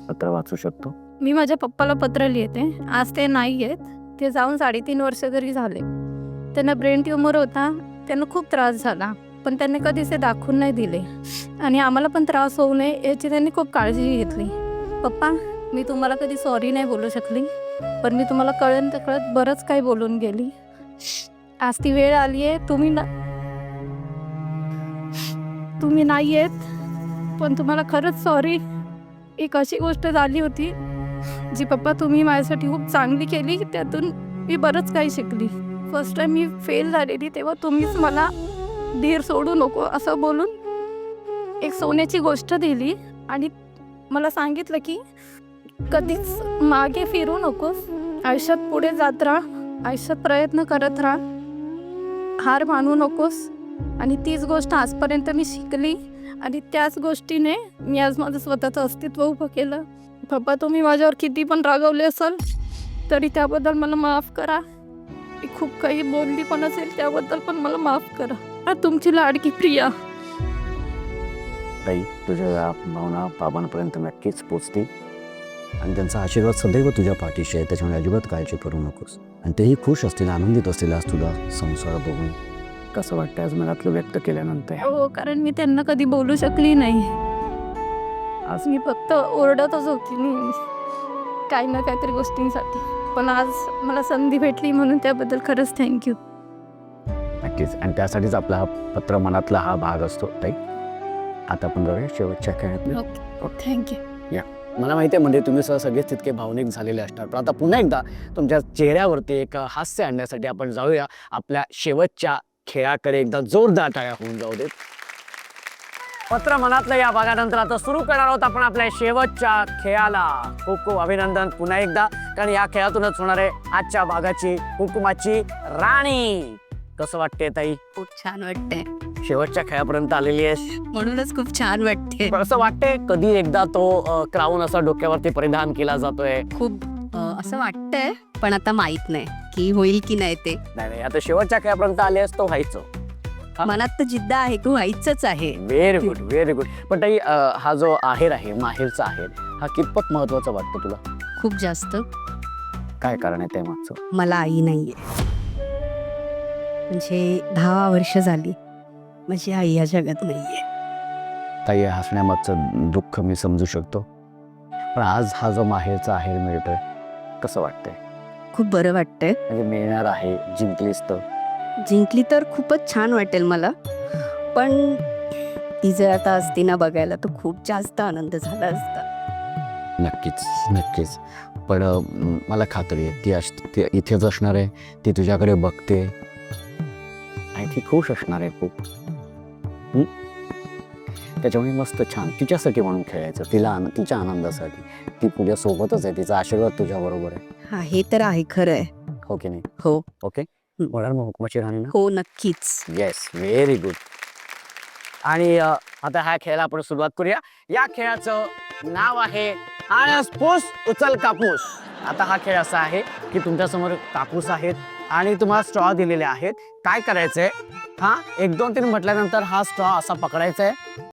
पत्र वाचू शकतो? मी माझ्या पप्पाला पत्र लिहिते. आज ते नाही आहेत. ते जाऊन 3.5 वर्ष तरी झाले. त्यांना ब्रेन ट्यूमर होता. त्यांना खूप त्रास झाला, पण त्यांनी कधीच ते दाखवून नाही दिले आणि आम्हाला पण त्रास होऊ नये याची त्यांनी खूप काळजी घेतली. पप्पा, मी तुम्हाला कधी सॉरी नाही बोलू शकली, पण मी तुम्हाला कळत कळत बरंच काही बोलून गेली. आज ती वेळ आली आहे. तुम्ही नाही आहेत, पण तुम्हाला खरंच सॉरी. एक अशी गोष्ट झाली होती जी पप्पा तुम्ही माझ्यासाठी खूप चांगली केली. त्यातून मी बरंच काही शिकली. फर्स्ट टाईम मी फेल झालेली तेव्हा तुम्हीच मला धीर सोडू नको असं बोलून एक सोन्याची गोष्ट दिली आणि मला सांगितलं की कधीच मागे फिरू नकोस, आयुष्यात पुढे जात राहा, आयुष्यात प्रयत्न करत राहा, हार मानू नकोस. आणि तीच गोष्ट आजपर्यंत मी शिकली आणि त्याच गोष्टीने मी आज माझं स्वतःचं अस्तित्व उभं केलं. पप्पा, तुम्ही माझ्यावर किती पण रागवले असाल तरी त्याबद्दल मला माफ करा. मी खूप काही बोलली पण असेल त्याबद्दल पण मला माफ करा. तुमची लाडकी प्रिया. ताई, तुझ्या या भावना बाबांपर्यंत नक्कीच पोचतील आणि त्यांचा आशीर्वाद सदैव तुझ्या पाठीशी आहे. त्याच्यामुळे अजिबात काळजी करू नकोस. आणि तेही खुश असतील, आनंदित असतील आज तुझा संसार बघून. कसं वाटतं आज मनातलं व्यक्त केल्यानंतर? हो, कारण मी त्यांना कधी बोलू शकली नाही. आज मी फक्त ओरडतच होती नेहमी काही ना काहीतरी गोष्टींसाठी. पण आज मला संधी भेटली म्हणून त्याबद्दल खरंच थँक्यू. नक्कीच. आणि त्यासाठीच आपला हा पत्र मनातला हा भाग असतो. ताई, आता आपण जाऊया शेवटच्या खेळात. थँक्यू. मला माहिती आहे म्हणजे तुम्ही सगळेच तितके भावनिक झालेले असणार, पण आता पुन्हा एकदा तुमच्या चेहऱ्यावरती एक हास्य आणण्यासाठी आपण जाऊया आपल्या शेवटच्या खेळाकडे. एकदा जोरदार टाळ्या होऊन जाऊ देत. पत्र मनातलं या भागानंतर आता सुरू करणार आहोत आपण आपल्या शेवटच्या खेळाला. खूप खूप अभिनंदन पुन्हा एकदा, कारण या खेळातूनच होणार आहे आजच्या भागाची हुकुमाची राणी. कसं वाटते ताई? खूप छान वाटतंय, शेवटच्या खेळापर्यंत आलेली आहेस, म्हणूनच खूप छान वाटते. असं वाटतंय कधी एकदा तो क्राऊन असा डोक्यावरती परिधान केला जातोय? खूप असं वाटतंय, पण आता माहित नाही की होईल की नाही ते. नाही, आता शेवटच्या खेळापर्यंत आले असतो व्हायचं. मनात तर जिद्द आहे की व्हायचंच आहे. Very good, very good. पण ताई, हा जो आहेर आहे, माहेरचा आहेर, हा कितपत महत्वाचा वाटतो तुला? खूप जास्त. काय कारण आहे त्यामागचं? मला आई नाहीये, म्हणजे 10 वर्ष झाली माझी आई या जगात नाहीये. ताई, हसण्यामागचं दुःख मी समजू शकतो, पण आज हा जो माहेरचा आहेर मिळतोय, कसं वाटतंय? खूप बरं वाटतंय. म्हणजे मिळणार आहे, जिंकलीस तर? जिंकली तर खूपच छान वाटेल मला, पण ती जर आता असती ना बघायला तर खूप जास्त आनंद झाला असता. नक्कीच, नक्कीच. पण मला खात्री आहे ती इथेच असणार आहे, ती तुझ्याकडे बघते आणि ती खुश असणार आहे खूप. त्याच्यामुळे मस्त छान तिच्यासाठी म्हणून खेळायचं, तिच्या आनंदासाठी. ती तुझ्या सोबतच आहे, तिचा आशीर्वाद तुझ्या बरोबर आहे. हा, हे तर आहे, खरं आहे. हो की नाही? हो. ओके, होणार मग हुकुमाची राणी ना? हो, नक्कीच. Yes, very good. आणि आता ह्या खेळाला आपण सुरुवात करूया. या खेळाचं नाव आहे आळस फूस उचल कापूस. आता हा खेळ असा आहे की तुमच्यासमोर कापूस आहेत आणि तुम्हाला स्ट्रॉ दिलेले आहेत. काय करायचंय, 1 2 3 म्हटल्यानंतर हा स्ट्रॉ असा पकडायचा आहे